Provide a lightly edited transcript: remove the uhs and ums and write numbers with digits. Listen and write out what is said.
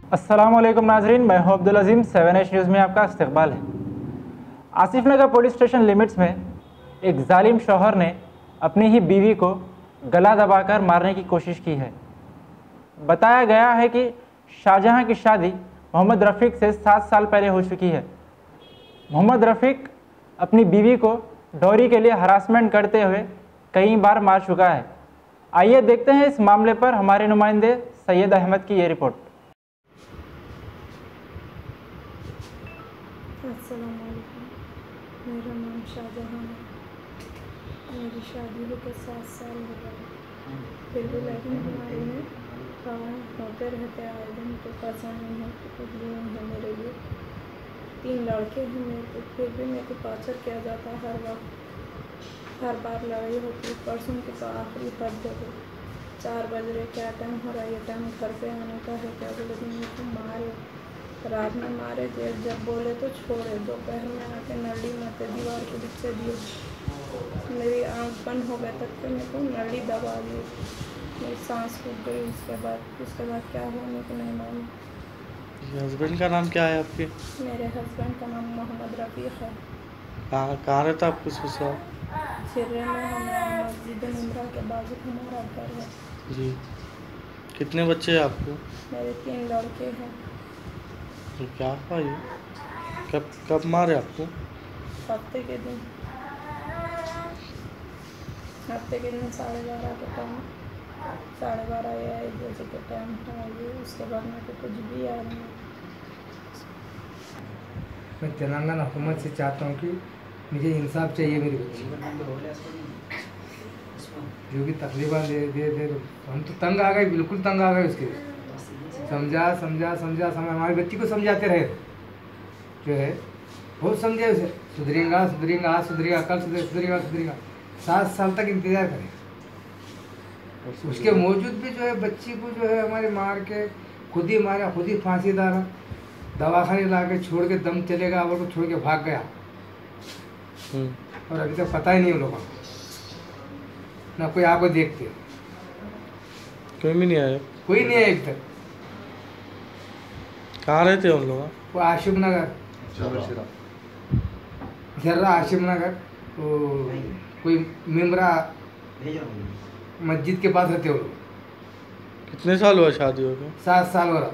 अस्सलामुअलैकुम नाजरीन, मैं हूं अब्दुल अजीम। 7H न्यूज़ में आपका इस्तकबाल है। आसिफ नगर पुलिस स्टेशन लिमिट्स में एक जालिम शौहर ने अपनी ही बीवी को गला दबाकर मारने की कोशिश की है। बताया गया है कि शाहजहां की शादी मोहम्मद रफ़ीक से 7 साल पहले हो चुकी है। मोहम्मद रफ़ीक अपनी बीवी को डॉरी के लिए हरासमेंट करते हुए कई बार मार चुका है। आइए देखते हैं इस मामले पर हमारे नुमाइंदे सैयद अहमद की ये रिपोर्ट। अस्सलामुअलैकुम, मेरा नाम शाहजहां है। मेरी शादी होकर 7 साल हो गए, फिर भी लेकिन हमारे में होते रहते आए दिन, तो पसंद नहीं है तो कुछ भी नहीं है मेरे लिए। 3 लड़के हैं मेरे को, फिर भी मेरे को टॉर्चर किया जाता है हर वक्त। हर बार लड़ाई होती है। परसों की तो आखिरी हद हो गई। 4 बज रहे, क्या टाइम हो रहा है, ये टाइम घर पे आने का है क्या? बोले दिन मेरे को मारे, रात में मारे, जब बोले तो छोड़े, दोपहर में आके नली मारते दीवार के पीछे दिए। मेरी आँख बंद हो गए तक के मेरे को नली दबा दी, मेरी सांस रुक गई। उसके बाद क्या हुआ मेरे को नहीं मालूम। हस्बैंड का नाम क्या है आपके? मेरे हस्बैंड का नाम मोहम्मद रफ़ीक है। कहाँ रहता आपको ससुराल? छिर्रे में हमारा मस्जिद निमरा के बाजू हमारा घर है। जी। कितने बच्चे हैं आपको? मेरे 3 लड़के हैं। तो क्या हुआ ये? कब मारे आपको? हफ्ते के दिन 12:30 के टाइम, 12:30 या 1 बजे के टाइम है। उसके बाद मेरे को कुछ भी याद नहीं। मैं तेलंगाना हुकूमत से चाहता हूँ कि मुझे इंसाफ चाहिए मेरी बच्ची। जो भी तकलीफान दे हम तो तंग आ गए, बिल्कुल तंग आ गए उसके। समझा हमारी बच्ची को समझाते रहे, जो है बहुत समझे उसे, सुधरेगा आज सुधरेगा, कल सुधरेगा। 7 साल तक इंतज़ार करें। उसके मौजूद भी जो है बच्ची को जो है हमारे मार के खुद ही फांसी डाला, दवाखाने ला के छोड़ के दम चलेगा और को छोड़ के भाग गया। और अभी तक पता ही नहीं उन लोगों को, ना कोई आपको देखते, कोई भी नहीं आया? कोई नहीं है एक तक। कहाँ रहते हैं उन लोग? वो आशिफ नगर, झर्रा आशिफ नगर, वो कोई मिमरा मस्जिद के पास रहते हो लोग। कितने साल हुआ शादी हो गए? 7 साल हो रहा।